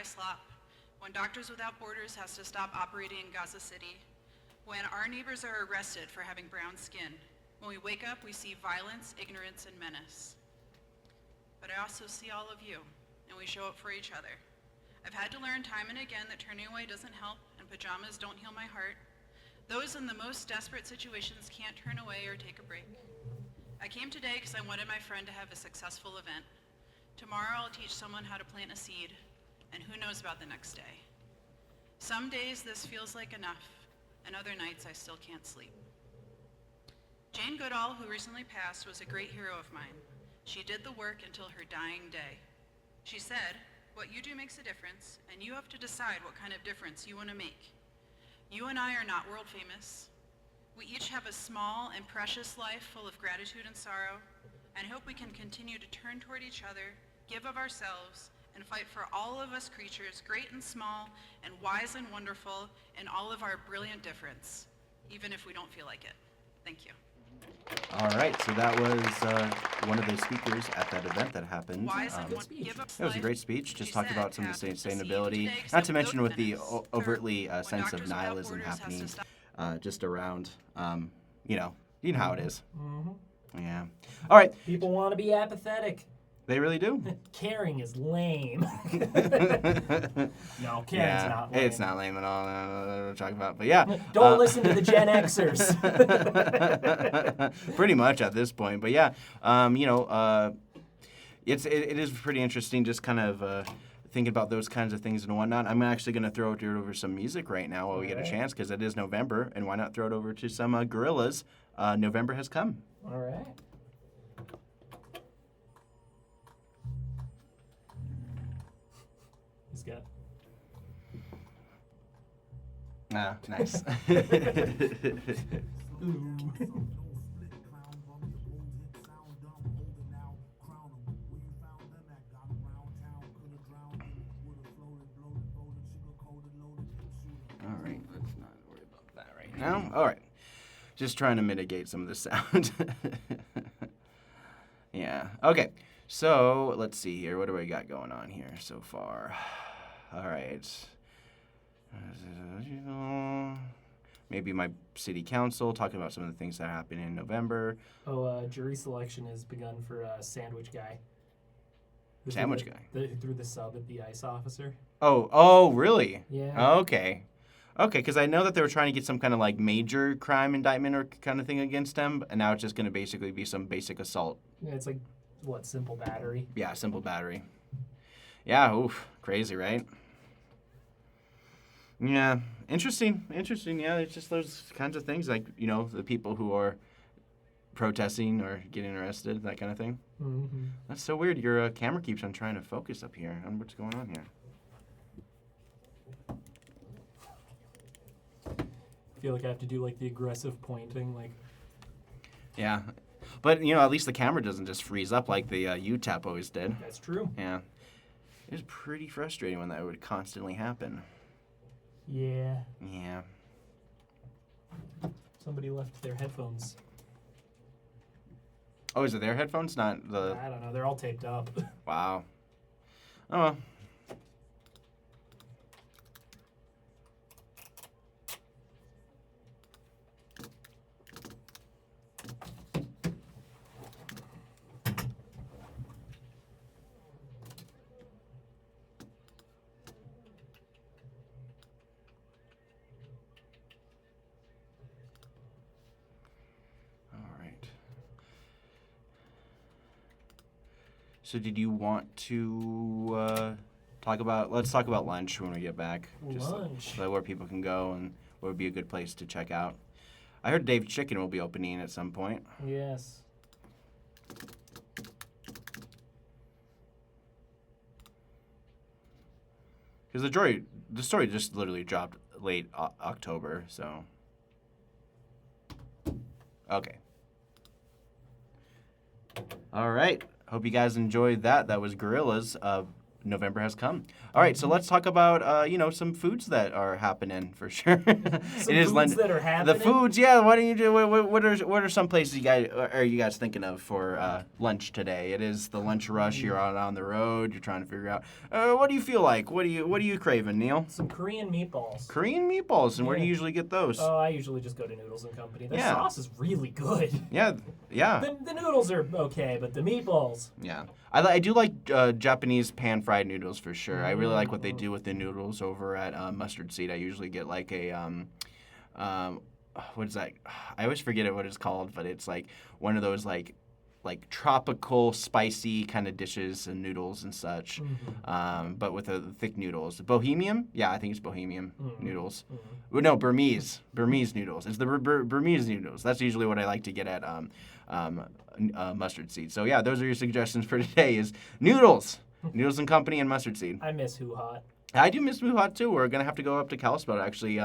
slop, when Doctors Without Borders has to stop operating in Gaza City, when our neighbors are arrested for having brown skin, when we wake up, we see violence, ignorance, and menace. But I also see all of you, and we show up for each other. I've had to learn time and again that turning away doesn't help, and pajamas don't heal my heart. Those in the most desperate situations can't turn away or take a break. I came today because I wanted my friend to have a successful event. Tomorrow I'll teach someone how to plant a seed, and who knows about the next day. Some days this feels like enough, and other nights I still can't sleep. Jane Goodall, who recently passed, was a great hero of mine. She did the work until her dying day. She said, "What you do makes a difference, and you have to decide what kind of difference you want to make. You and I are not world famous. We each have a small and precious life full of gratitude and sorrow, and hope we can continue to turn toward each other, give of ourselves, and fight for all of us creatures, great and small, and wise and wonderful, in all of our brilliant difference, even if we don't feel like it." Thank you. All right, so that was one of the speakers at that event that happened. It was a great speech, just talked about some of the sustainability, not to mention with the overtly sense of nihilism happening just around, you know how it is. Mm-hmm. Yeah. All right. People want to be apathetic. They really do. Caring is lame. No, caring's not lame. It's not lame at all. I don't know what we're talking about, but yeah. Don't listen to the Gen Xers. Pretty much at this point, but yeah, it is pretty interesting, just kind of thinking about those kinds of things and whatnot. I'm actually going to throw it over some music right now while we get a chance, because it is November, and why not throw it over to some Gorillaz? November Has Come. All right. He's got. Ah, nice. All right, let's not worry about that right now. All right, just trying to mitigate some of the sound. Yeah, okay. So, let's see here. What do we got going on here so far? All right. Maybe my city council, talking about some of the things that happened in November. Jury selection has begun for Sandwich Guy. Sandwich Guy? Who threw the sub at the ICE officer. Oh, really? Yeah. Okay, because I know that they were trying to get some kind of like major crime indictment or kind of thing against him, and now it's just going to basically be some basic assault. Yeah, it's like, what, simple battery? Yeah, simple battery. Yeah, oof, crazy, right? Yeah, interesting. Yeah, it's just those kinds of things, like, the people who are protesting or getting arrested, that kind of thing. Mm-hmm. That's so weird. Your camera keeps on trying to focus up here. I don't know what's going on here. I feel like I have to do, like, the aggressive pointing, like... Yeah. But, at least the camera doesn't just freeze up like the UTAP always did. That's true. Yeah. It was pretty frustrating when that would constantly happen. Yeah. Yeah. Somebody left their headphones. Oh, is it their headphones? Not the... I don't know. They're all taped up. Wow. Oh, well. So did you want to let's talk about lunch when we get back. Lunch? Just where people can go and what would be a good place to check out. I heard Dave's Chicken will be opening at some point. Yes. Because the story just literally dropped late October, so. Okay. All right. Hope you guys enjoyed that. That was Gorillaz. November has come. All right, so let's talk about some foods that are happening for sure. Some foods that are happening. The foods, yeah. What do you do? What are some places you guys thinking of for lunch today? It is the lunch rush. You're on the road. You're trying to figure out what do you feel like? What are you craving, Neil? Some Korean meatballs. Korean meatballs, and where do you usually get those? Oh, I usually just go to Noodles and Company. Their sauce is really good. Yeah. The noodles are okay, but the meatballs. Yeah. I do like Japanese pan-fried noodles for sure. I really like what they do with the noodles over at Mustard Seed. I usually get like a what is that? I always forget what it's called, but it's like one of those like tropical spicy kind of dishes and noodles and such, but with the thick noodles. Bohemian? Yeah, I think it's Bohemian noodles. Well, no, Burmese noodles. It's the Burmese noodles. That's usually what I like to get at Mustard Seed. So yeah, those are your suggestions for today is Noodles and Company and Mustard Seed. I miss Hoo Hot. I do miss Hoo Hot too. We're going to have to go up to Kalispell to actually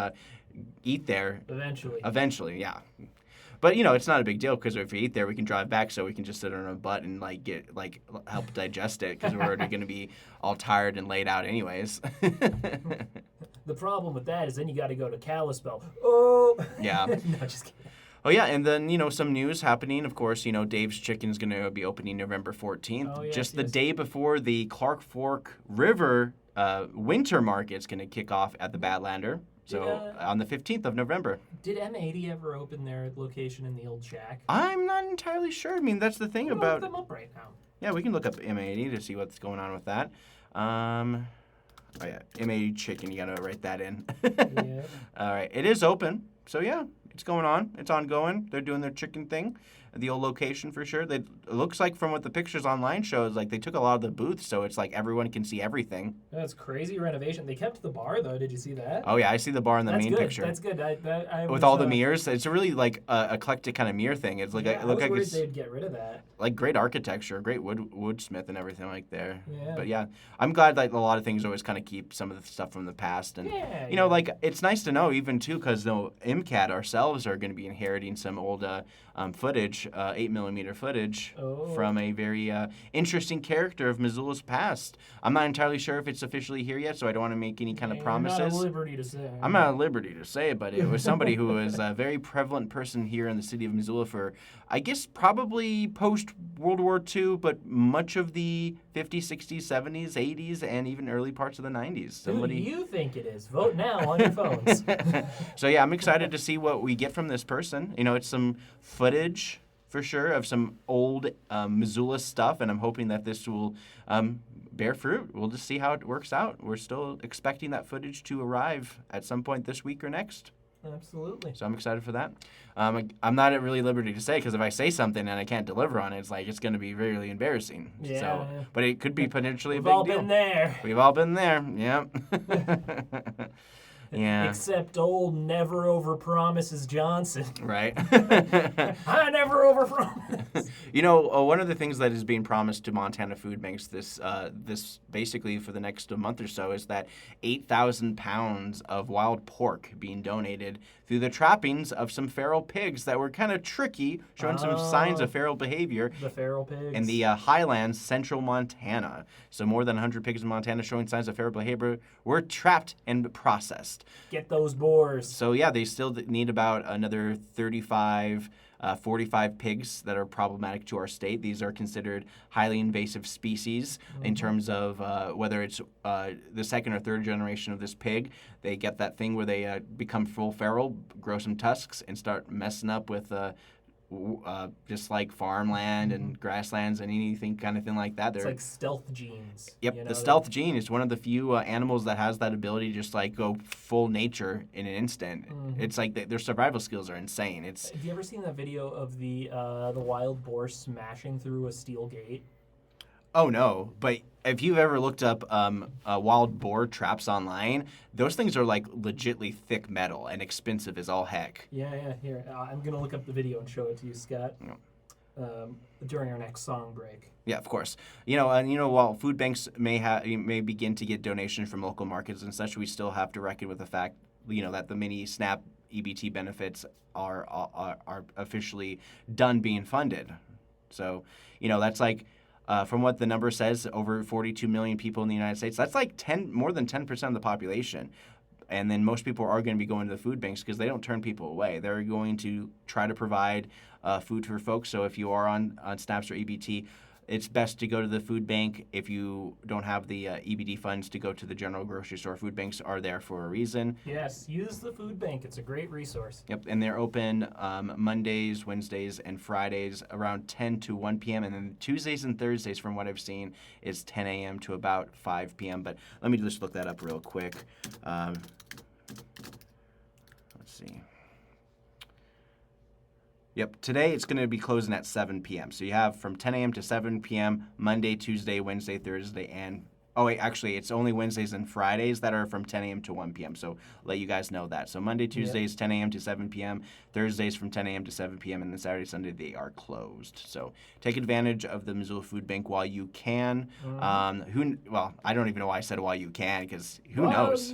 eat there. Eventually, yeah. But, it's not a big deal because if we eat there, we can drive back so we can just sit on our butt and, help digest it because we're already going to be all tired and laid out anyways. The problem with that is then you got to go to Kalispell. Oh! Yeah. No, just kidding. Oh, yeah, and then, some news happening. Of course, Dave's Chicken's going to be opening November 14th. Oh, yes, just the day before the Clark Fork River Winter Market's going to kick off at the Badlander. So on the 15th of November. Did M80 ever open their location in the old shack? I'm not entirely sure. I mean, that's the thing about... Look them up right now. Yeah, we can look up M80 to see what's going on with that. Oh, yeah, M80 Chicken. You got to write that in. Yeah. All right. It is open. So, yeah, it's going on. It's ongoing. They're doing their chicken thing at the old location for sure. It looks like from what the pictures online shows, like they took a lot of the booths, so it's like everyone can see everything. That's crazy renovation. They kept the bar, though. Did you see that? Oh, yeah. I see the bar in the main picture. That's good. With all the mirrors. It's a really, eclectic kind of mirror thing. It's like I was worried they'd get rid of that. Like, great architecture, great woodsmith and everything like there. Yeah. But, yeah, I'm glad, a lot of things always kind of keep some of the stuff from the past. And, it's nice to know, even, too, because, MCAT ourselves are going to be inheriting some old footage, 8mm footage from a very interesting character of Missoula's past. I'm not entirely sure if it's officially here yet, so I don't want to make any kind of promises. I'm not at liberty to say. I'm not at liberty to say, but it was somebody who was a very prevalent person here in the city of Missoula for, I guess, probably post-World War II, but much of the 50s, 60s, 70s, 80s, and even early parts of the 90s. Who do you think it is? Vote now on your phones. So, yeah, I'm excited to see what we get from this person. It's some footage for sure of some old Missoula stuff, and I'm hoping that this will bear fruit. We'll just see how it works out. We're still expecting that footage to arrive at some point this week or next. Absolutely. So I'm excited for that. I'm not at really liberty to say because if I say something and I can't deliver on it, it's going to be really embarrassing. Yeah. So, but it could be potentially a big deal. We've all been there. Yeah. Yeah. Except old never overpromises Johnson. Right. I never overpromise. One of the things that is being promised to Montana Food Banks this basically for the next month or so is that 8,000 pounds of wild pork being donated through the trappings of some feral pigs that were kind of tricky, showing some signs of feral behavior. The feral pigs. In the highlands, central Montana. So more than 100 pigs in Montana showing signs of feral behavior were trapped and processed. Get those boars. So, yeah, they still need about another 35, 45 pigs that are problematic to our state. These are considered highly invasive species in terms of whether it's the second or third generation of this pig. They get that thing where they become full feral, grow some tusks, and start messing up with just like farmland and grasslands and anything kind of thing like that. It's like stealth genes. Yep, the stealth gene is one of the few animals that has that ability to just go full nature in an instant. It's like their survival skills are insane. Have you ever seen that video of the wild boar smashing through a steel gate? Oh, no. But if you've ever looked up wild boar traps online, those things are legitly thick metal and expensive as all heck. Yeah. Here, I'm going to look up the video and show it to you, Scott, during our next song break. Yeah, of course. While food banks may begin to get donations from local markets and such, we still have to reckon with the fact, that the mini SNAP EBT benefits are officially done being funded. So, that's from what the number says, over 42 million people in the United States. That's like more than 10% of the population. And then most people are going to be going to the food banks because they don't turn people away. They're going to try to provide food for folks. So if you are on SNAPS or EBT, it's best to go to the food bank. If you don't have the EBD funds, to go to the general grocery store. Food banks are there for a reason. Yes, use the food bank. It's a great resource. Yep, and they're open Mondays, Wednesdays, and Fridays around 10 to 1 p.m. And then Tuesdays and Thursdays, from what I've seen, is 10 a.m. to about 5 p.m. But let me just look that up real quick. Let's see. Yep, today it's going to be closing at 7 p.m. So you have from 10 a.m. to 7 p.m. Monday, Tuesday, Wednesday, Thursday, and actually, it's only Wednesdays and Fridays that are from 10 a.m. to 1 p.m. So let you guys know that. So Monday, Tuesdays, 10 a.m. to 7 p.m. Thursdays from 10 a.m. to 7 p.m. And then Saturday, Sunday, they are closed. So take advantage of the Missoula Food Bank while you can. Well, I don't even know why I said while you can, because who knows?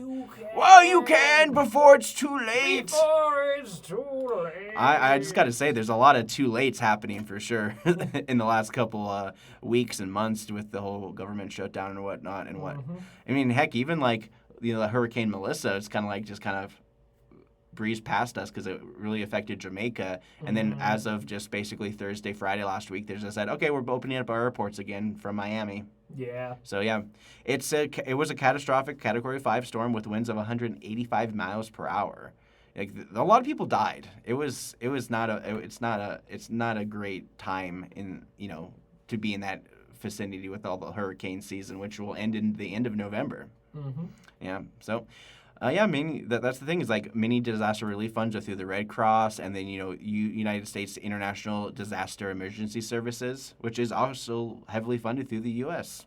While you can, before it's too late. Before it's too late. I just got to say, there's a lot of too lates happening for sure in the last couple weeks and months with the whole government shutdown and whatnot. And what I mean, heck, even like the Hurricane Melissa, it's kind of like just kind of breezed past us because it really affected Jamaica. And then as of just basically Thursday, Friday last week, they just said, okay, we're opening up our airports again from Miami. Yeah. So yeah, it was a catastrophic Category 5 storm with winds of 185 miles per hour. Like, a lot of people died. It's not a great time to be in that vicinity with all the hurricane season, which will end in the end of November. Yeah. So, that's the thing is, like, many disaster relief funds are through the Red Cross, and then United States International Disaster Emergency Services, which is also heavily funded through the U.S.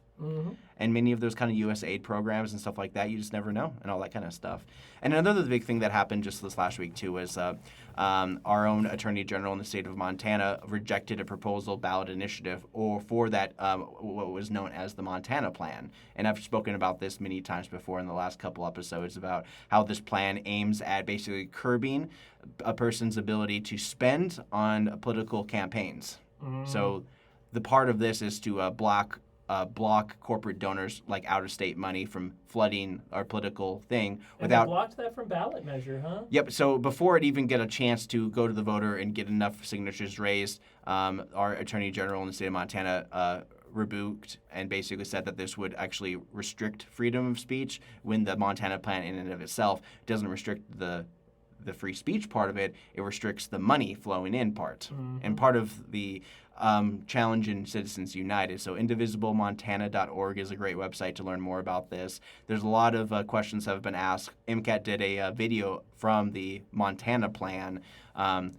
And many of those kind of U.S. aid programs and stuff like that, you just never know, and all that kind of stuff. And another big thing that happened just this last week, too, was our own Attorney General in the state of Montana rejected a proposal ballot initiative for that, what was known as the Montana Plan. And I've spoken about this many times before in the last couple episodes about how this plan aims at basically curbing a person's ability to spend on political campaigns. So the part of this is to block corporate donors, like out-of-state money, from flooding our political thing. And they blocked that from ballot measure, huh? Yep. So before it even get a chance to go to the voter and get enough signatures raised, our Attorney General in the state of Montana rebuked and basically said that this would actually restrict freedom of speech, when the Montana Plan in and of itself doesn't restrict the free speech part of it. It restricts the money flowing in part. And part of the challenge in Citizens United. So indivisiblemontana.org is a great website to learn more about this. There's a lot of questions that have been asked. MCAT did a video from the Montana Plan on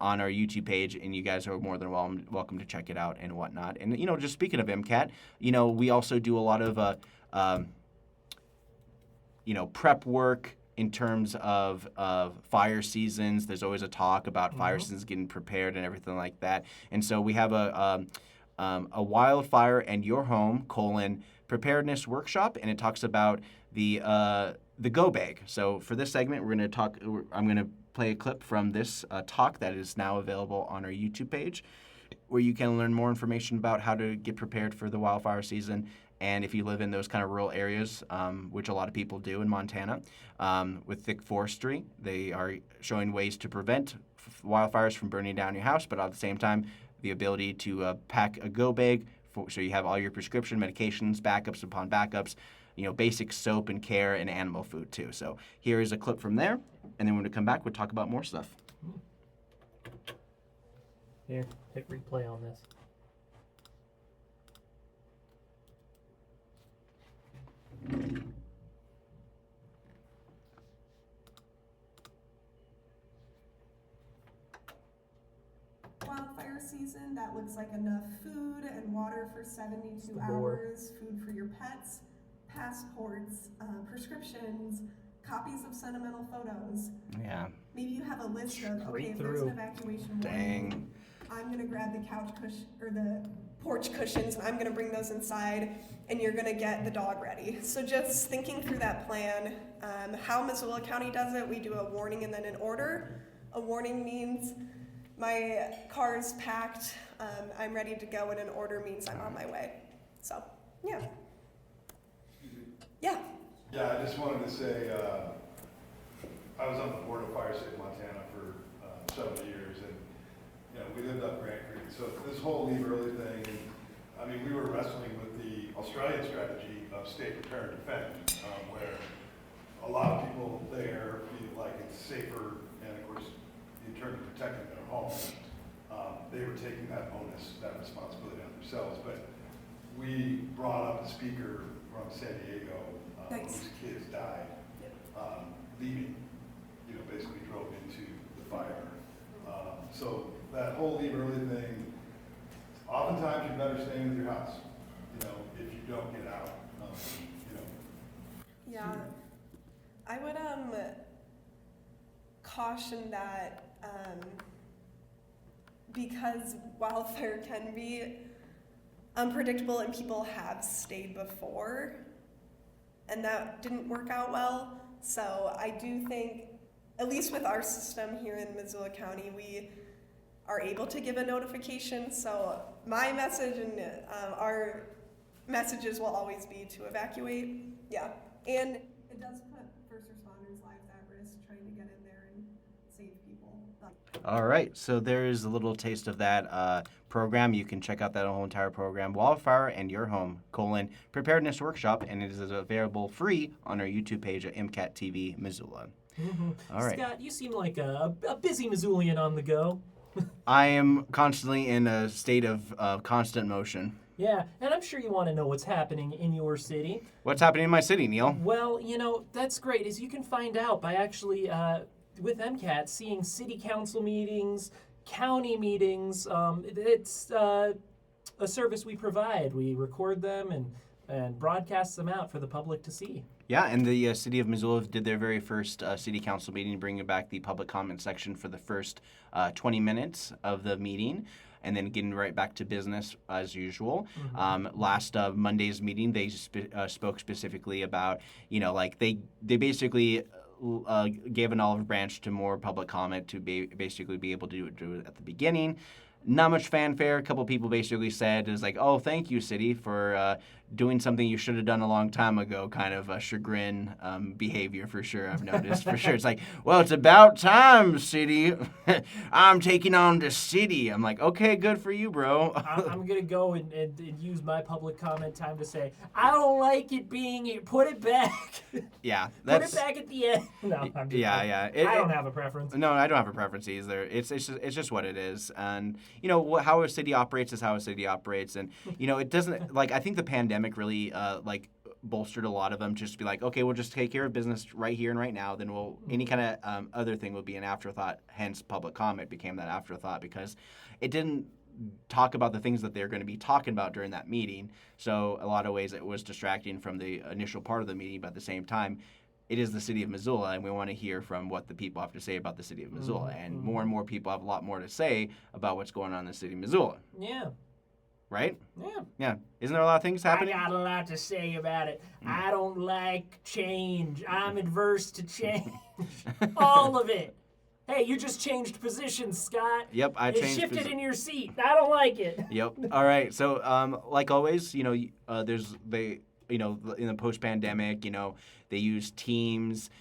our YouTube page, and you guys are more than welcome to check it out and whatnot. And, just speaking of MCAT, we also do a lot of, prep work in terms of fire seasons. There's always a talk about fire seasons, getting prepared and everything like that. And so we have a wildfire and your home preparedness workshop, and it talks about the go bag. So for this segment, I'm going to play a clip from this talk that is now available on our YouTube page, where you can learn more information about how to get prepared for the wildfire season. And if you live in those kind of rural areas, which a lot of people do in Montana, with thick forestry, they are showing ways to prevent wildfires from burning down your house, but at the same time, the ability to pack a go bag so you have all your prescription medications, backups upon backups, basic soap and care, and animal food too. So here is a clip from there, and then when we come back, we'll talk about more stuff. Here, hit replay on this. Wildfire season, that looks like enough food and water for 72 hours, food for your pets, passports, prescriptions, copies of sentimental photos. Yeah. Maybe you have a list of, if there's an evacuation warning, I'm going to grab the couch cushion or the porch cushions, and I'm going to bring those inside, and you're going to get the dog ready. So just thinking through that plan, how Missoula County does it, we do a warning and then an order. A warning means my car's packed. I'm ready to go, and an order means I'm on my way. So, yeah. Yeah. Yeah, I just wanted to say, I was on the board of Fire State Montana for several years, and we lived up Grant Creek. So this whole leave early thing, I mean, we were wrestling with the Australian strategy of state prepare and defend, where a lot of people there feel like it's safer, and of course, in terms of protecting their home, they were taking that onus, that responsibility on themselves. But we brought up a speaker from San Diego, whose kids died, leaving, basically drove into the fire. So that whole leave early thing, oftentimes you're better staying with your house, if you don't get out, Yeah, I would caution that because wildfire can be unpredictable and people have stayed before, and that didn't work out well. So I do think, at least with our system here in Missoula County, we are able to give a notification. So my message and our messages will always be to evacuate. Yeah, and it does put first responders' lives at risk trying to get in there and save people. All right, so there's a little taste of that program. You can check out that whole entire program, Wildfire and Your Home, Preparedness Workshop, and it is available free on our YouTube page at MCAT TV Missoula. Mm-hmm. All right. Scott, you seem like a busy Missoulian on the go. I am constantly in a state of constant motion. Yeah, and I'm sure you want to know what's happening in your city. What's happening in my city, Neil? Well, that's great, is you can find out by actually, with MCAT, seeing city council meetings, county meetings. It's a service we provide. We record them and broadcast them out for the public to see. Yeah, and the city of Missoula did their very first city council meeting, bringing back the public comment section for the first 20 minutes of the meeting, and then getting right back to business as usual. Mm-hmm. Last Monday's meeting, they spoke specifically about, they basically gave an olive branch to more public comment to basically be able to do it at the beginning. Not much fanfare. A couple people basically said, oh, thank you, city, for doing something you should have done a long time ago, kind of a chagrin behavior for sure, I've noticed for sure. It's like, well, it's about time, city. I'm taking on the city. I'm like, okay, good for you, bro. I'm going to go and use my public comment time to say, I don't like it being here. Put it back. Yeah. Put it back at the end. No, I'm just yeah. I don't have a preference. No, I don't have a preference either. It's just what it is. And, how a city operates is how a city operates. And, it doesn't, I think the pandemic really, bolstered a lot of them just to be like, okay, we'll just take care of business right here and right now. Then any kind of other thing will be an afterthought. Hence, public comment became that afterthought because it didn't talk about the things that they're going to be talking about during that meeting. So a lot of ways it was distracting from the initial part of the meeting, but at the same time, it is the city of Missoula, and we want to hear from what the people have to say about the city of Missoula. Mm-hmm. And more people have a lot more to say about what's going on in the city of Missoula. Yeah. Right? Yeah. Yeah. Isn't there a lot of things happening? I got a lot to say about it. I don't like change. I'm adverse to change. All of it. Hey, you just changed positions, Scott. Yep, I changed. You shifted in your seat. I don't like it. Yep. All right. So, like always, there's in the post-pandemic, they use Teams,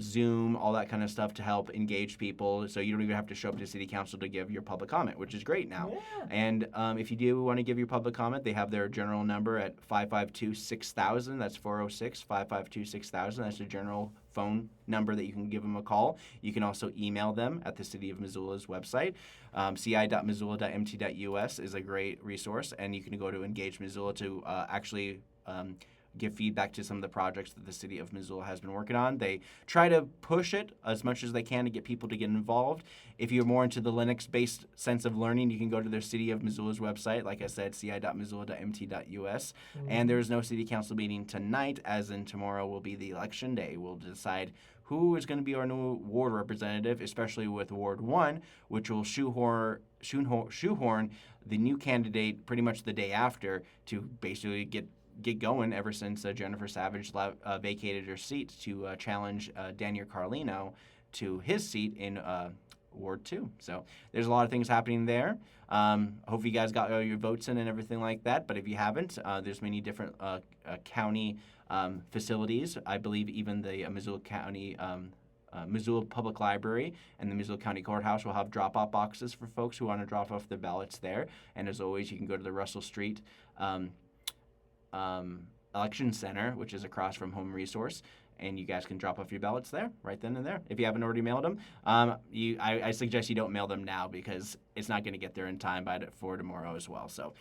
Zoom, all that kind of stuff to help engage people. So you don't even have to show up to city council to give your public comment, which is great now. Yeah. And if you do want to give your public comment, they have their general number at 552-6000. That's 406-552-6000. That's the general phone number that you can give them a call. You can also email them at the City of Missoula's website. ci.missoula.mt.us is a great resource, and you can go to Engage Missoula to actually give feedback to some of the projects that the City of Missoula has been working on. They try to push it as much as they can to get people to get involved. If you're more into the Linux-based sense of learning, you can go to their City of Missoula's website, like I said, ci.missoula.mt.us. Mm-hmm. And there is no City Council meeting tonight, as in tomorrow will be the election day. We'll decide who is going to be our new ward representative, especially with Ward 1, which will shoehorn the new candidate pretty much the day after to basically get going ever since Jennifer Savage vacated her seat to challenge Daniel Carlino to his seat in Ward 2. So there's a lot of things happening there. Hope you guys got all your votes in and everything like that. But if you haven't, there's many different county facilities. I believe even the Missoula County Missoula Public Library and the Missoula County Courthouse will have drop-off boxes for folks who want to drop off their ballots there. And as always, you can go to the Russell Street Election Center, which is across from Home Resource, and you guys can drop off your ballots there, right then and there. If you haven't already mailed them, I suggest you don't mail them now because it's not going to get there in time for tomorrow as well. So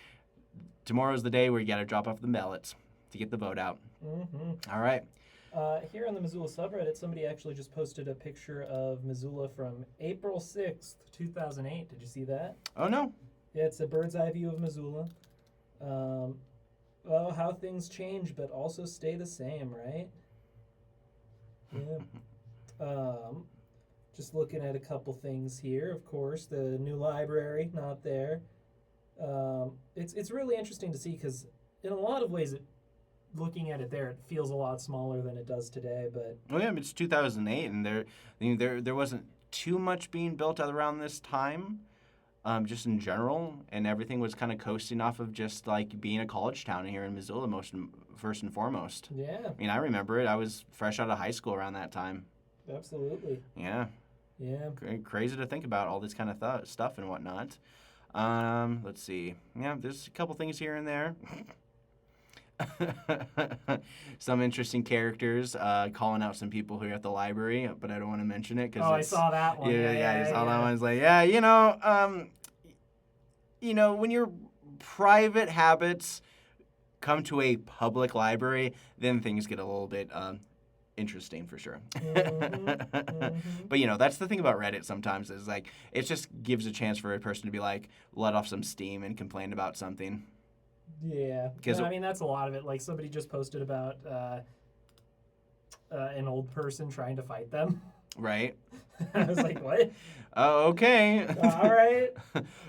tomorrow's the day where you got to drop off the ballots to get the vote out. Mm-hmm. All right. Here on the Missoula subreddit, somebody actually just posted a picture of Missoula from April 6th, 2008. Did you see that? Oh, no. Yeah, it's a bird's eye view of Missoula. Well, how things change, but also stay the same, right? Yeah. Just looking at a couple things here. Of course, the new library, not there. It's really interesting to see because in a lot of ways, looking at it there, it feels a lot smaller than it does today. But it's 2008, and there wasn't too much being built around this time. Just in general, and everything was kind of coasting off of just like being a college town here in Missoula, first and foremost. Yeah. I mean, I remember it. I was fresh out of high school around that time. Absolutely. Yeah. Yeah. Crazy to think about all this kind of stuff and whatnot. Let's see. Yeah, there's a couple things here and there. Some interesting characters calling out some people who are at the library, but I don't want to mention it because I saw that one. Yeah, I saw that one. It's like, when your private habits come to a public library, then things get a little bit interesting for sure. Mm-hmm. But that's the thing about Reddit sometimes is like it just gives a chance for a person to be like let off some steam and complain about something. Yeah, that's a lot of it. Like somebody just posted about an old person trying to fight them. Right. I was like, what? Oh, okay. All right.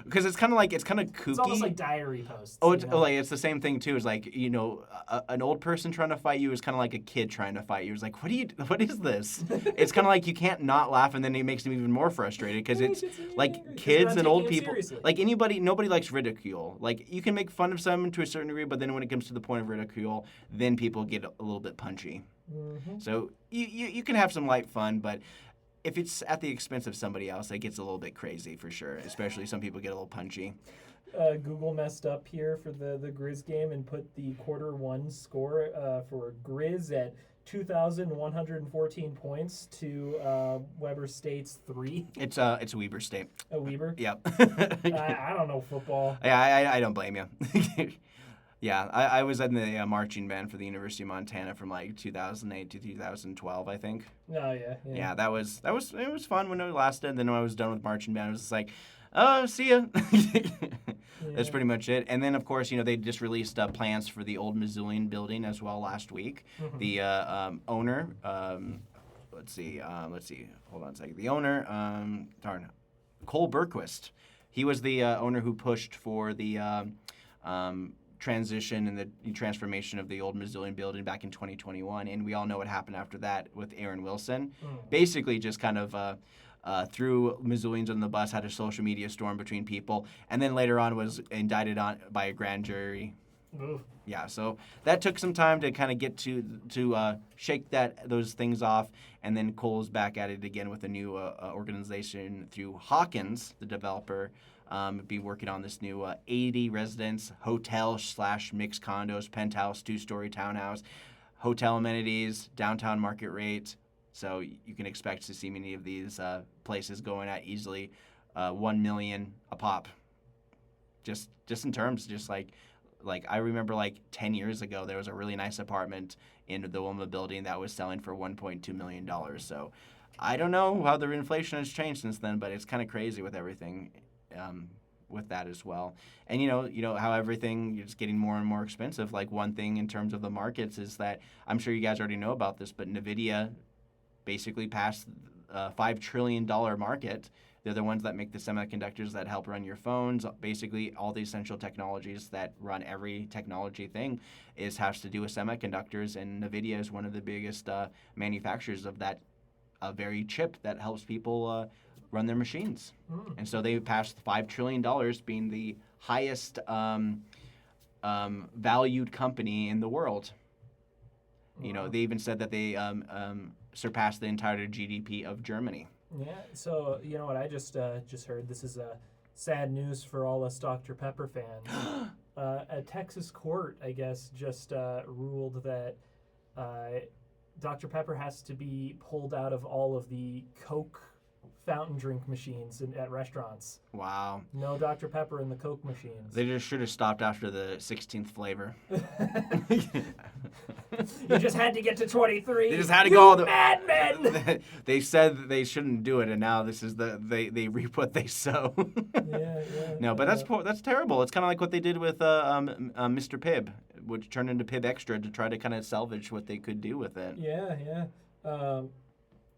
Because it's kind of kooky. It's almost like diary posts. Oh, it's the same thing too. It's like an old person trying to fight you is kind of like a kid trying to fight you. It's like, what is this? It's kind of like you can't not laugh, and then it makes them even more frustrated because it's like kids and old people. Like nobody likes ridicule. Like you can make fun of someone to a certain degree, but then when it comes to the point of ridicule, then people get a little bit punchy. Mm-hmm. So you can have some light fun, but if it's at the expense of somebody else, it gets a little bit crazy for sure. Especially some people get a little punchy. Google messed up here for the Grizz game and put the quarter one score for Grizz at 2,114 points to Weber State's 3. It's Weber State. Oh, Weber? Yep. I don't know football. Yeah, I don't blame you. Yeah, I was in the marching band for the University of Montana from like 2008 to 2012, I think. Oh yeah. Yeah, it was fun when it lasted. And then when I was done with marching band, I was just like, oh, see ya. That's pretty much it. And then of course, they just released plans for the old Missoulian building as well last week. Mm-hmm. The owner, let's see, hold on a second. The owner, Cole Berquist. He was the owner who pushed for the transition and the transformation of the old Missoulian building back in 2021, and we all know what happened after that with Aaron Wilson. Basically just kind of threw Missoulians on the bus, had a social media storm between people, and then later on was indicted by a grand jury. Oof. Yeah, so that took some time to kind of get to shake those things off, and then Cole's back at it again with a new organization through Hawkins, the developer. Be working on this new 80 residence hotel / mixed condos, penthouse, 2-story townhouse, hotel amenities, downtown market rate. So you can expect to see many of these places going at easily $1 million a pop. Just in terms, just like I remember like 10 years ago, there was a really nice apartment in the Wilma building that was selling for $1.2 million. So I don't know how the inflation has changed since then, but it's kind of crazy with everything. With that as well. And you know how everything is getting more and more expensive. Like one thing in terms of the markets is that I'm sure you guys already know about this, but NVIDIA basically passed a $5 trillion market. They're the ones that make the semiconductors that help run your phones. Basically, all the essential technologies that run every technology thing has to do with semiconductors, and NVIDIA is one of the biggest manufacturers of that very chip that helps people run their machines. And so they passed $5 trillion, being the highest valued company in the world. You know, they even said that they surpassed the entire GDP of Germany. Yeah, so you know what I just heard? This is sad news for all us Dr. Pepper fans. A Texas court, I guess, just ruled that Dr. Pepper has to be pulled out of all of the Coke fountain drink machines at restaurants. Wow. No Dr. Pepper in the Coke machines. They just should have stopped after the 16th flavor. You just had to get to 23. They just had to go all the madmen. They said that they shouldn't do it, and now this is they reap what they sow. Yeah. No, but that's terrible. It's kind of like what they did with Mr. Pibb, which turned into Pibb Extra to try to kind of salvage what they could do with it. Yeah.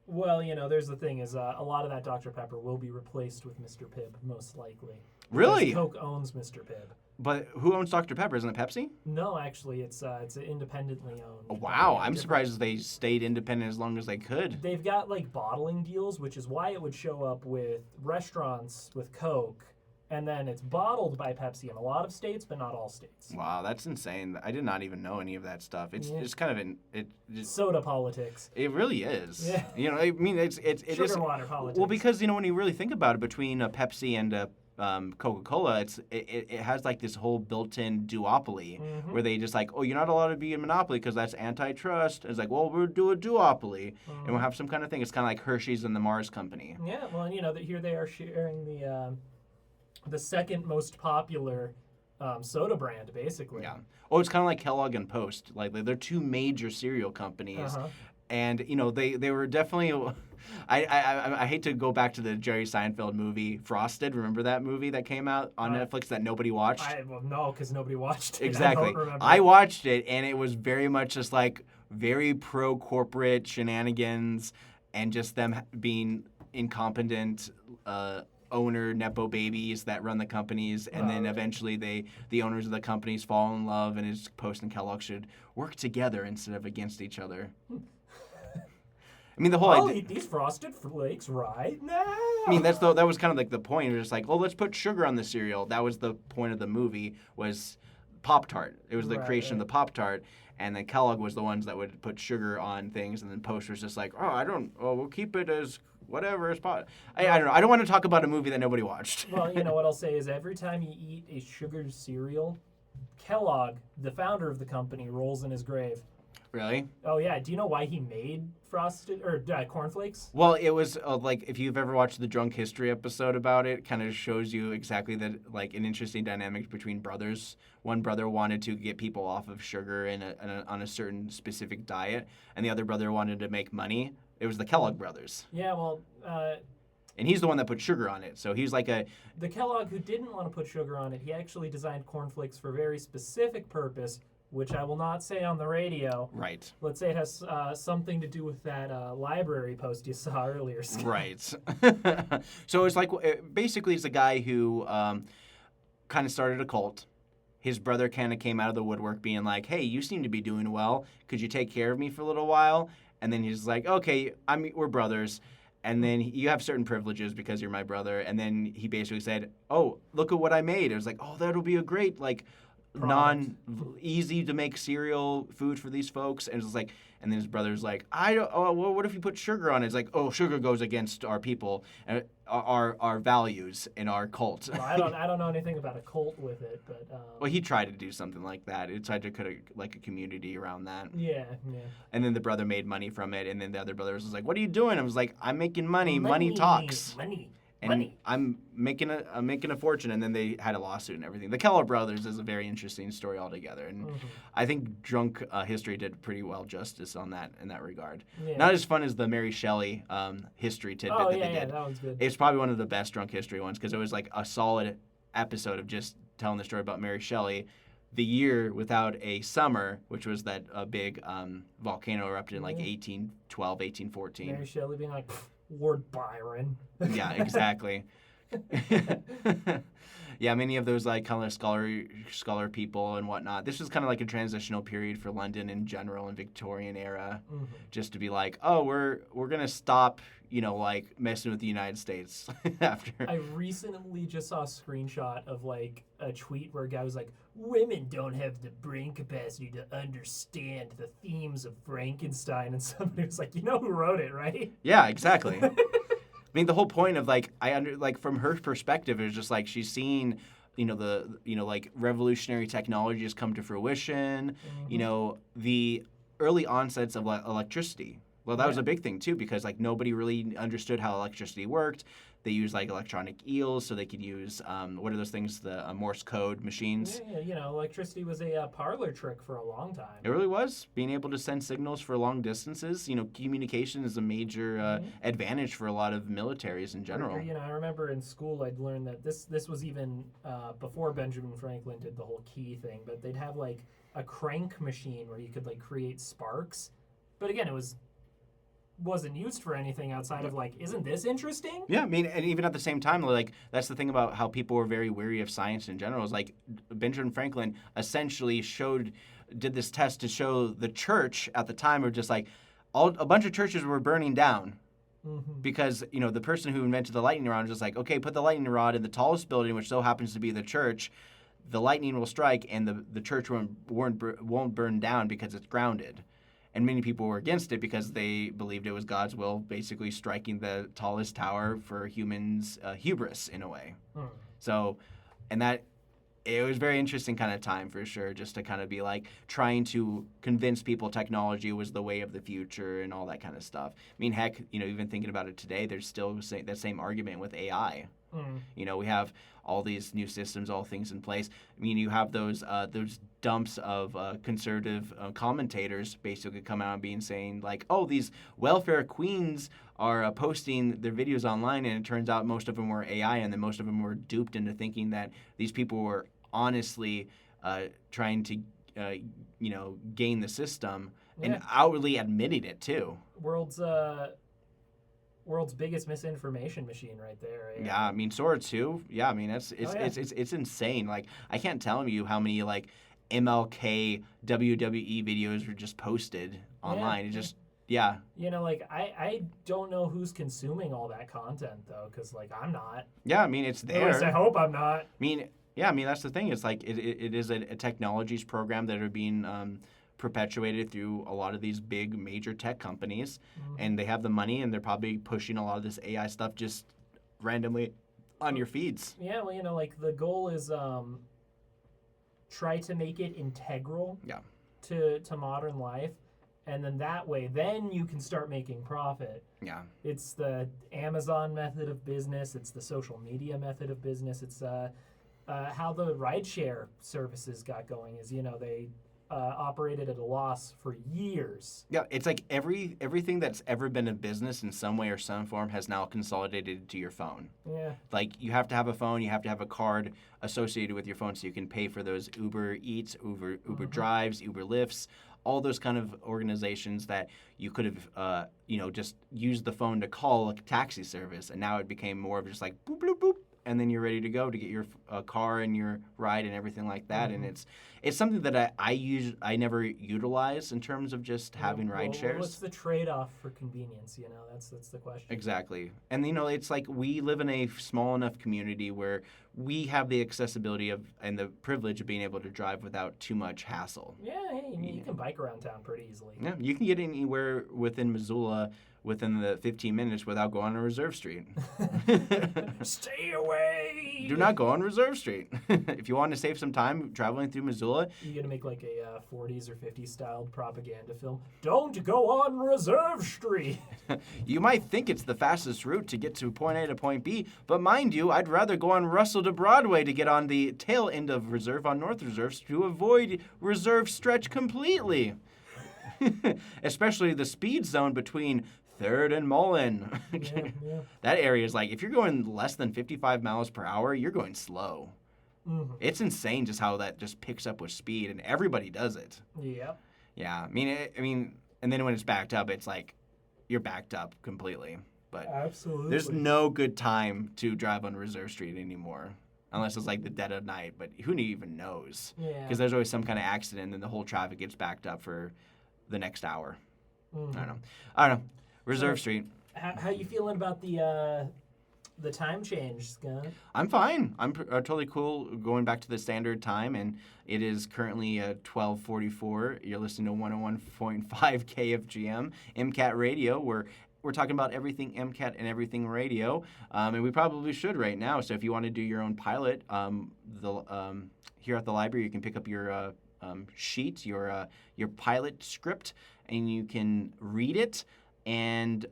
Well, you know, there's the thing is a lot of that Dr. Pepper will be replaced with Mr. Pibb, most likely. Really? Because Coke owns Mr. Pibb. But who owns Dr. Pepper? Isn't it Pepsi? No, actually, it's independently owned. Oh, wow, I'm surprised they stayed independent as long as they could. They've got like bottling deals, which is why it would show up with restaurants with Coke, and then it's bottled by Pepsi in a lot of states, but not all states. Wow, that's insane. I did not even know any of that stuff. It's just kind of soda politics. It really is. Yeah. You know, I mean, it Sugar is water politics. Well, because you know when you really think about it, between Pepsi and Coca-Cola, it has like this whole built-in duopoly where they just like, oh, you're not allowed to be in monopoly because that's antitrust. It's like, well, we'll do a duopoly and we'll have some kind of thing. It's kind of like Hershey's and the Mars Company. Yeah, well, and you know that here they are sharing the second most popular soda brand, basically. Yeah. Oh, it's kind of like Kellogg and Post. Like they're two major cereal companies. And you know they were definitely. I hate to go back to the Jerry Seinfeld movie Frosted. Remember that movie that came out on Netflix that nobody watched? No, because nobody watched it. Exactly. I don't remember. I watched it, and it was very much just like very pro-corporate shenanigans and just them being incompetent owner nepo babies that run the companies, and then eventually the owners of the companies fall in love, and it's Post and Kellogg should work together instead of against each other. I mean, the whole I'll idea. eat these Frosted Flakes right now. I mean, that was kind of like the point. It was just like, oh, let's put sugar on the cereal. That was the point of the movie, was Pop-Tart. It was the creation of the Pop-Tart. And then Kellogg was the ones that would put sugar on things. And then Post was just like, we'll keep it as whatever. I don't know. I don't want to talk about a movie that nobody watched. Well, you know what I'll say is every time you eat a sugared cereal, Kellogg, the founder of the company, rolls in his grave. Really? Oh, yeah. Do you know why he made Frosted or cornflakes? Well, it was like if you've ever watched the Drunk History episode about it, kind of shows you exactly that, like an interesting dynamic between brothers. One brother wanted to get people off of sugar on a certain specific diet, and the other brother wanted to make money. It was the Kellogg brothers. Yeah, well... and he's the one that put sugar on it, so he's like The Kellogg who didn't want to put sugar on it, he actually designed cornflakes for a very specific purpose, which I will not say on the radio. Right. Let's say it has something to do with that library post you saw earlier, Scott. Right. So it's like, basically it's a guy who kind of started a cult. His brother kind of came out of the woodwork being like, hey, you seem to be doing well. Could you take care of me for a little while? And then he's like, okay, we're brothers. And then you have certain privileges because you're my brother. And then he basically said, oh, look at what I made. It was like, oh, that'll be a great, like, easy to make cereal food for these folks. And it's like, and then his brother's like, well, what if you put sugar on it? It's like, oh, sugar goes against our people and our values in our cult. Well, I don't know anything about a cult with it, but well, he tried to do something like that. He tried to create like a community around that. Yeah. And then the brother made money from it, and then the other brother was like, what are you doing? I was like, I'm making money. Money talks. And I'm making a fortune, and then they had a lawsuit and everything. The Kellogg brothers is a very interesting story altogether, and I think Drunk History did pretty well justice on that in that regard. Yeah. Not as fun as the Mary Shelley history tidbit that they did. Yeah, that one's good. It's probably one of the best Drunk History ones because it was like a solid episode of just telling the story about Mary Shelley, the year without a summer, which was that big volcano erupted in like 1812, 1814. Mary Shelley being like, Lord Byron. Yeah, exactly. Yeah, many of those like kind of scholar people and whatnot. This was kind of like a transitional period for London in general in Victorian era, just to be like, oh, we're gonna stop, like messing with the United States after. I recently just saw a screenshot of like a tweet where a guy was like, "Women don't have the brain capacity to understand the themes of Frankenstein," and somebody was like, "You know who wrote it, right?" Yeah, exactly. I mean, the whole point of from her perspective, is just like she's seen, like revolutionary technologies come to fruition. The early onsets of electricity. Well, that was a big thing too, because like nobody really understood how electricity worked. They used like electronic eels, so they could use what are those things? The Morse code machines. Yeah, electricity was a parlor trick for a long time. It really was. Being able to send signals for long distances. Communication is a major advantage for a lot of militaries in general. I remember in school I'd learned that this was even before Benjamin Franklin did the whole key thing, but they'd have like a crank machine where you could like create sparks. But again, wasn't used for anything outside of like, isn't this interesting? Yeah, I mean, and even at the same time, like that's the thing about how people were very weary of science in general. Is like Benjamin Franklin essentially did this test to show the church at the time were just like a bunch of churches were burning down. Because the person who invented the lightning rod was just like, okay, put the lightning rod in the tallest building, which so happens to be the church. The lightning will strike, and the church won't burn down because it's grounded. And many people were against it because they believed it was God's will, basically striking the tallest tower for humans' hubris in a way. So, and that it was very interesting kind of time for sure, just to kind of be like trying to convince people technology was the way of the future and all that kind of stuff. I mean, heck, even thinking about it today, there's still that same argument with AI. We have all these new systems, all things in place. I mean, you have those dumps of conservative commentators basically come out and saying like, oh, these welfare queens are posting their videos online, and it turns out most of them were AI, and then most of them were duped into thinking that these people were honestly trying to, gain the system, and outwardly admitting it too. World's biggest misinformation machine right there. Yeah, I mean, Sora 2. Yeah, I mean, it's insane. Like, I can't tell you how many like MLK WWE videos were just posted online. It just I don't know who's consuming all that content though, because like I'm not. Yeah, I mean, it's there. At least I hope I'm not. I mean, that's the thing. It's like it is a technologies program that are being perpetuated through a lot of these big major tech companies, and they have the money, and they're probably pushing a lot of this AI stuff just randomly on your feeds. Yeah, well, like the goal is try to make it integral to modern life, and then that way then you can start making profit. Yeah. It's the Amazon method of business, it's the social media method of business, it's how the rideshare services got going is, they operated at a loss for years. Yeah, it's like everything that's ever been a business in some way or some form has now consolidated to your phone. Yeah. Like you have to have a phone, you have to have a card associated with your phone so you can pay for those Uber Eats, Uber Drives, Uber Lyfts, all those kind of organizations that you could have, just used the phone to call a taxi service, and now it became more of just like boop, boop, boop, and then you're ready to go to get your car and your ride and everything like that. And it's something that I never utilize in terms of just having ride shares. What's the trade-off for convenience? That's the question. Exactly. And it's like we live in a small enough community where we have the accessibility and the privilege of being able to drive without too much hassle. Yeah, you can bike around town pretty easily. Yeah, you can get anywhere within Missoula within the 15 minutes without going on Reserve Street. Stay away! Do not go on Reserve Street. If you want to save some time traveling through Missoula. You're going to make like a 40s or 50s styled propaganda film. Don't go on Reserve Street! You might think it's the fastest route to get to point A to point B, but mind you, I'd rather go on Russell to Broadway to get on the tail end of Reserve on North Reserve to avoid Reserve stretch completely. Especially the speed zone between 3rd and Mullen. Yeah. That area is like, if you're going less than 55 miles per hour, you're going slow. It's insane just how that just picks up with speed, and everybody does it. Yep. Yeah, I mean, and then when it's backed up, it's like you're backed up completely. But absolutely, there's no good time to drive on Reserve Street anymore. unless it's like the dead of night. But who even knows? Yeah. Because there's always some kind of accident, and then the whole traffic gets backed up for the next hour. Mm-hmm. I don't know. Reserve So, Street. How you feeling about the time change, Scott? I'm fine. I'm totally cool going back to the standard time, and it is currently 12:44. You're listening to 101.5 KFGM, MCAT Radio, where we're talking about everything MCAT and everything radio, and we probably should right now. So if you want to do your own pilot, here at the library, you can pick up your sheet, your pilot script, and you can read it. And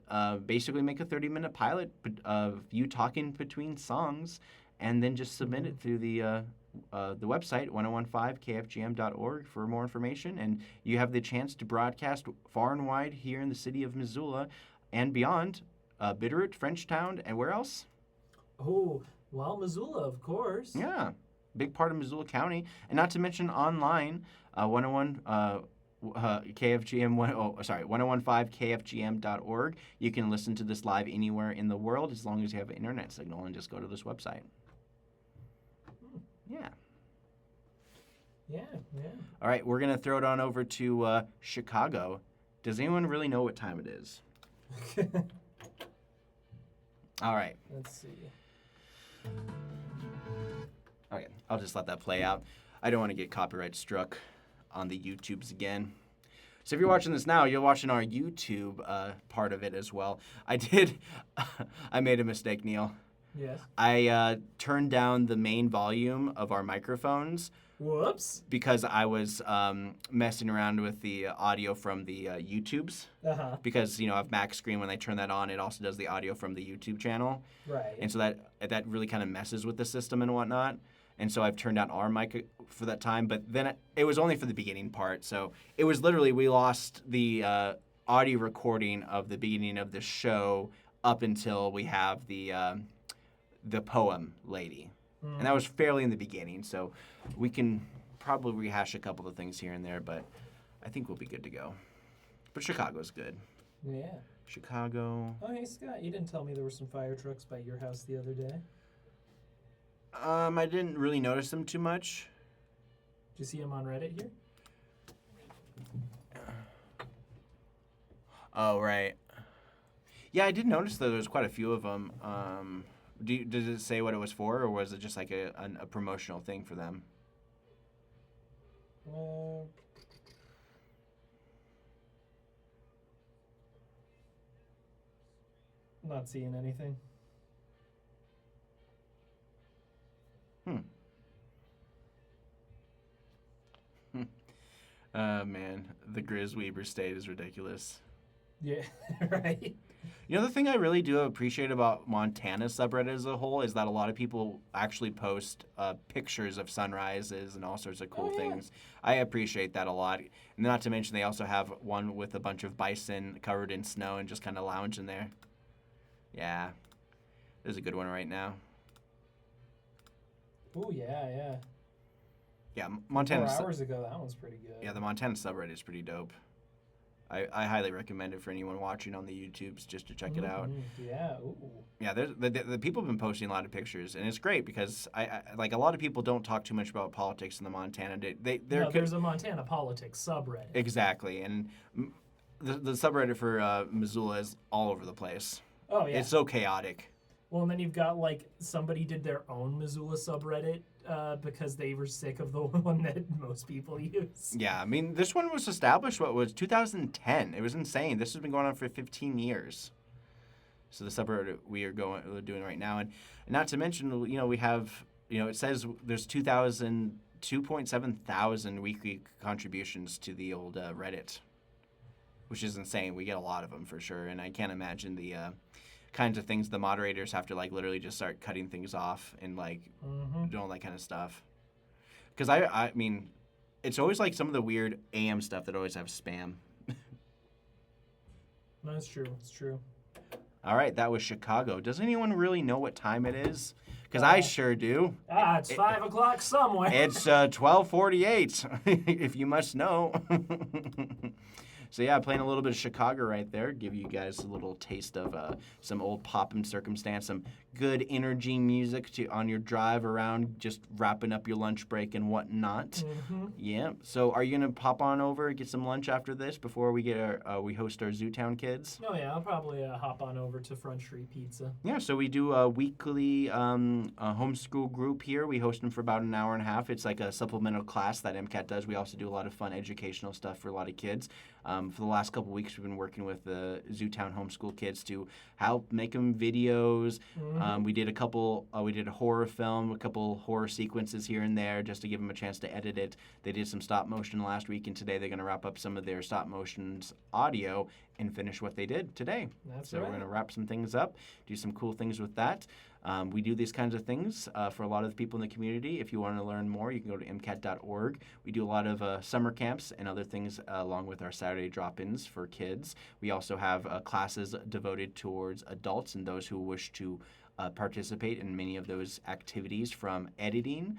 basically make a 30-minute pilot of you talking between songs, and then just submit it through the website, 1015kfgm.org, for more information. And you have the chance to broadcast far and wide here in the city of Missoula and beyond, Bitterroot, Frenchtown, and where else? Oh, well, Missoula, of course. Yeah, big part of Missoula County. And not to mention online, 1015kfgm.org. You can listen to this live anywhere in the world as long as you have an internet signal, and just go to this website. Yeah. Yeah. All right, we're going to throw it on over to Chicago. Does anyone really know what time it is? All right. Let's see. Okay, I'll just let that play out. I don't want to get copyright struck on the YouTubes again. So if you're watching this now, you're watching our YouTube part of it as well. I made a mistake, Neil. Yes. I turned down the main volume of our microphones. Whoops. Because I was messing around with the audio from the YouTubes. Uh-huh. Because, I have Mac Screen. When I turn that on, it also does the audio from the YouTube channel. Right. And so that really kind of messes with the system and whatnot. And so I've turned down our mic for that time. But then it was only for the beginning part. So it was literally, we lost the audio recording of the beginning of the show up until we have the poem lady. And that was fairly in the beginning. So we can probably rehash a couple of things here and there. But I think we'll be good to go. But Chicago's good. Yeah. Chicago. Oh, hey, Scott, you didn't tell me there were some fire trucks by your house the other day. I didn't really notice them too much. Did you see them on Reddit here? Oh, right. Yeah, I did notice that there was quite a few of them. Does it say what it was for, or was it just like a promotional thing for them? Not seeing anything. Man, the Grizz Weber state is ridiculous. Yeah, right. The thing I really do appreciate about Montana's subreddit as a whole is that a lot of people actually post pictures of sunrises and all sorts of cool things. I appreciate that a lot. And not to mention they also have one with a bunch of bison covered in snow and just kind of lounging there. Yeah, there's a good one right now. Oh, yeah. Yeah, Montana. 4 hours ago, that one's pretty good. Yeah, the Montana subreddit is pretty dope. I highly recommend it for anyone watching on the YouTubes just to check it out. Yeah. Ooh. Yeah, the people have been posting a lot of pictures, and it's great because I like a lot of people don't talk too much about politics in the Montana. There's a Montana politics subreddit. Exactly, and the subreddit for Missoula is all over the place. Oh yeah. It's so chaotic. Well, and then you've got somebody did their own Missoula subreddit because they were sick of the one that most people use. Yeah, I mean, this one was established, 2010? It was insane. This has been going on for 15 years. So the subreddit we're doing right now. And not to mention, we have, it says there's 2.7 thousand weekly contributions to the old Reddit, which is insane. We get a lot of them for sure. And I can't imagine the kinds of things the moderators have to literally just start cutting things off and doing all that kind of stuff. Because I mean, it's always some of the weird AM stuff that always have spam. No, it's true. It's true. All right, that was Chicago. Does anyone really know what time it is? Because I sure do. It's 5 o'clock somewhere. It's 12:48, if you must know. So yeah, playing a little bit of Chicago right there, give you guys a little taste of some old Pop and Circumstance, some good energy music on your drive around, just wrapping up your lunch break and whatnot. Mm-hmm. Yeah. So are you gonna pop on over, get some lunch after this before we get we host our Zootown kids? Oh yeah, I'll probably hop on over to Front Street Pizza. Yeah. So we do a weekly homeschool group here. We host them for about an hour and a half. It's like a supplemental class that MCAT does. We also do a lot of fun educational stuff for a lot of kids. For the last couple of weeks, we've been working with the Zootown homeschool kids to help make them videos. Mm-hmm. We did a horror film, a couple horror sequences here and there just to give them a chance to edit it. They did some stop motion last week, and today they're going to wrap up some of their stop motion's audio and finish what they did today. So we're going to wrap some things up, do some cool things with that. We do these kinds of things for a lot of the people in the community. If you want to learn more, you can go to MCAT.org. We do a lot of summer camps and other things along with our Saturday drop-ins for kids. We also have classes devoted towards adults and those who wish to participate in many of those activities, from editing,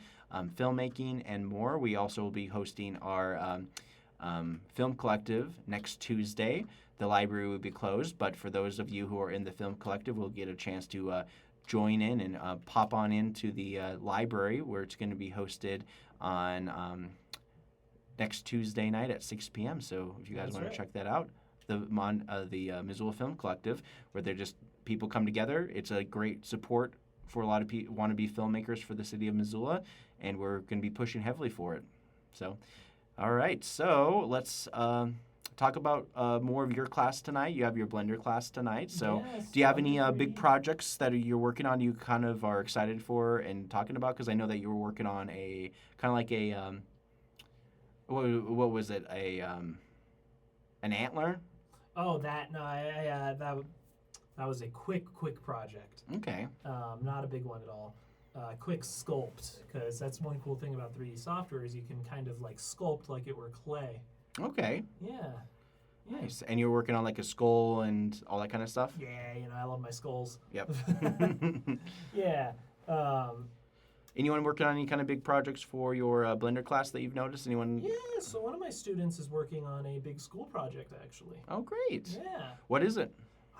filmmaking, and more. We also will be hosting our film collective next Tuesday. The library will be closed, but for those of you who are in the film collective, we'll get a chance to join in and pop on into the library, where it's going to be hosted on next Tuesday night at 6 p.m. So if you guys want to check that out, the Missoula Film Collective, where they're just people come together. It's a great support for a lot of wannabe filmmakers for the city of Missoula, and we're going to be pushing heavily for it. So, all right. So let's talk about more of your class tonight. You have your Blender class tonight. So do you have any big projects that you're working on you kind of are excited for and talking about? Because I know that you were working on a kind of like a, what was it, an antler? Oh, that, no, that was a quick project. Okay. Not a big one at all. Quick sculpt, because that's one cool thing about 3D software is you can kind of like sculpt like it were clay. Okay. Yeah. Nice. And you're working on like a skull and all that kind of stuff? Yeah, I love my skulls. Yep. Yeah. Anyone working on any kind of big projects for your Blender class that you've noticed? Anyone? Yeah, so one of my students is working on a big school project, actually. Oh, great. Yeah. What is it?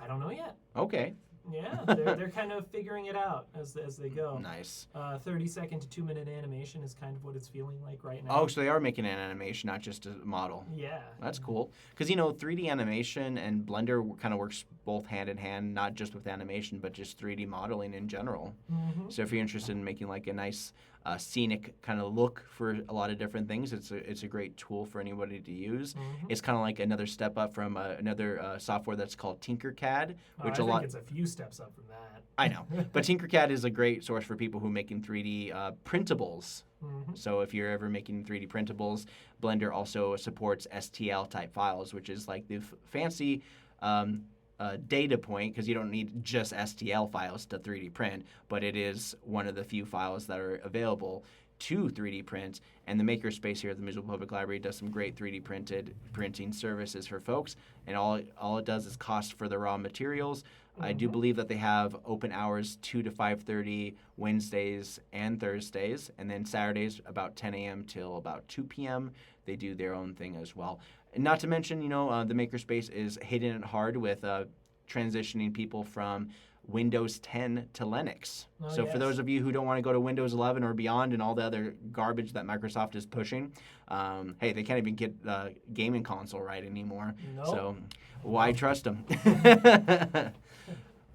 I don't know yet. Okay. Yeah, they're kind of figuring it out as they go. Nice. 30-second to 2-minute animation is kind of what it's feeling like right now. Oh, so they are making an animation, not just a model. Yeah. That's cool. Because, 3D animation and Blender kind of works both hand in hand, not just with animation, but just 3D modeling in general. Mm-hmm. So if you're interested in making like a nice scenic kind of look for a lot of different things, it's a great tool for anybody to use. Mm-hmm. It's kind of like another step up from another software that's called Tinkercad, which I think it's a few steps up from that. I know, but Tinkercad is a great source for people who are making 3D printables. Mm-hmm. So if you're ever making 3D printables, Blender also supports STL type files, which is like the fancy data point, because you don't need just STL files to 3D print, but it is one of the few files that are available to 3D print. And the makerspace here at the Missoula Public Library does some great 3D printing services for folks, and all it does is cost for the raw materials. Mm-hmm. I do believe that they have open hours 2 to 5:30 Wednesdays and Thursdays, and then Saturdays about 10 a.m. till about 2 p.m. They do their own thing as well. And not to mention, the makerspace is hitting it hard with transitioning people from Windows 10 to Linux. Oh, so yes. for those of you who don't want to go to Windows 11 or beyond and all the other garbage that Microsoft is pushing, hey, they can't even get gaming console right anymore. Nope. So why trust them?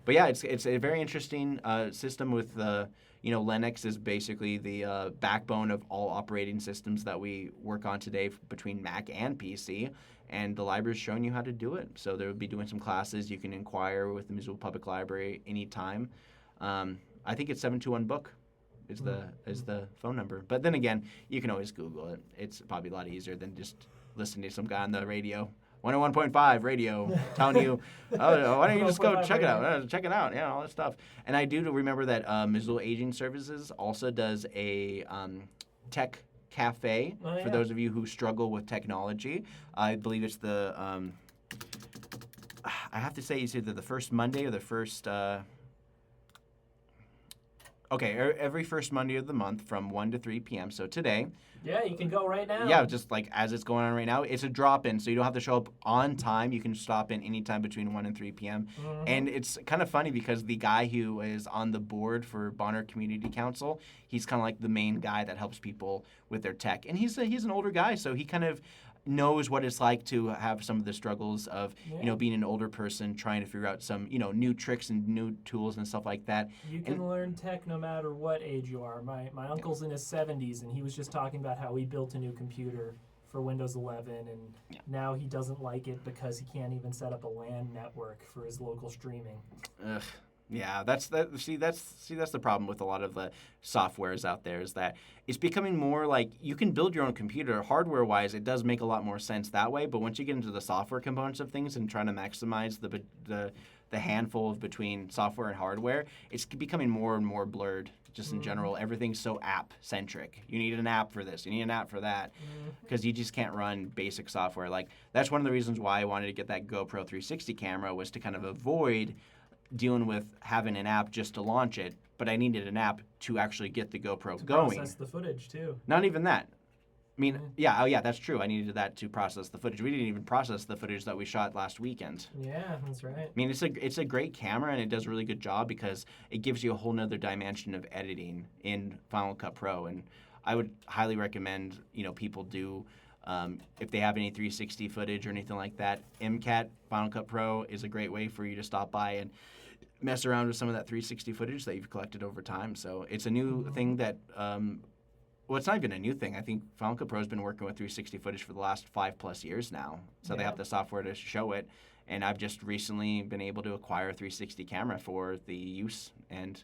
But yeah, it's a very interesting system with Linux is basically the backbone of all operating systems that we work on today between Mac and PC. And the library is showing you how to do it. So they'll be doing some classes. You can inquire with the Missoula Public Library anytime. I think it's 721-BOOK is the phone number. But then again, you can always Google it. It's probably a lot easier than just listening to some guy on the radio. 101.5 radio telling you, oh, why don't you just go check it out? Check it out, yeah, all that stuff. And I do remember that Missoula Aging Services also does a tech cafe for those of you who struggle with technology. I believe it's the, I have to say it's either the first Monday or the first, Okay, every first Monday of the month from 1 to 3 p.m. So today. Yeah, you can go right now. Yeah, just like as it's going on right now. It's a drop-in, so you don't have to show up on time. You can stop in anytime between 1 and 3 p.m. And it's kind of funny because the guy who is on the board for Bonner Community Council, he's kind of like the main guy that helps people with their tech. And he's an older guy, so he kind of knows what it's like to have some of the struggles of, being an older person trying to figure out some, new tricks and new tools and stuff like that. You can learn tech no matter what age you are. My uncle's in his 70s, and he was just talking about how he built a new computer for Windows 11, and now he doesn't like it because he can't even set up a LAN network for his local streaming. Ugh. Yeah, that's the problem with a lot of the softwares out there, is that it's becoming more like you can build your own computer. Hardware-wise, it does make a lot more sense that way, but once you get into the software components of things and trying to maximize the handful of between software and hardware, it's becoming more and more blurred. Just in general, everything's so app-centric. You need an app for this. You need an app for that, because you just can't run basic software. Like, that's one of the reasons why I wanted to get that GoPro 360 camera, was to kind of avoid dealing with having an app just to launch it, but I needed an app to actually get the GoPro going. Process the footage too. Not even that. I mean, yeah, that's true. I needed that to process the footage. We didn't even process the footage that we shot last weekend. Yeah, that's right. I mean, it's a great camera, and it does a really good job because it gives you a whole nother dimension of editing in Final Cut Pro, and I would highly recommend, people do, if they have any 360 footage or anything like that, MCAT Final Cut Pro is a great way for you to stop by and mess around with some of that 360 footage that you've collected over time. So it's a new thing that, well, it's not even a new thing. I think Final Cut Pro has been working with 360 footage for the last 5+ years now. So they have the software to show it. And I've just recently been able to acquire a 360 camera for the use. And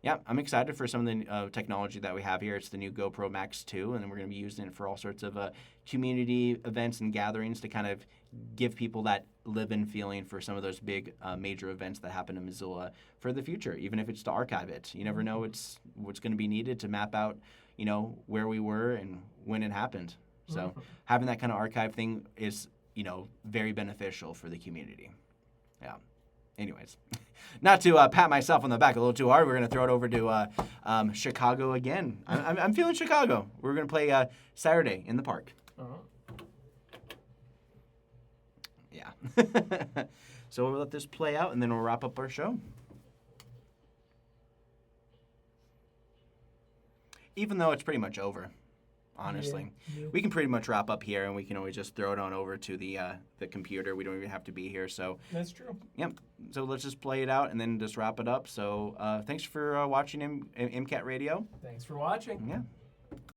yeah, I'm excited for some of the technology that we have here. It's the new GoPro Max 2, and then we're going to be using it for all sorts of community events and gatherings to kind of give people that live-in feeling for some of those big major events that happen in Missoula for the future, even if it's to archive it. You never know what's going to be needed to map out, where we were and when it happened. So having that kind of archive thing is, very beneficial for the community. Yeah. Anyways, not to pat myself on the back a little too hard, we're going to throw it over to Chicago again. I'm feeling Chicago. We're going to play Saturday in the park. Yeah. So we'll let this play out, and then we'll wrap up our show. Even though it's pretty much over, honestly. Yeah. We can pretty much wrap up here, and we can always just throw it on over to the computer. We don't even have to be here. So that's true. Yep. So let's just play it out and then just wrap it up. So thanks for watching MCAT Radio. Thanks for watching. Yeah.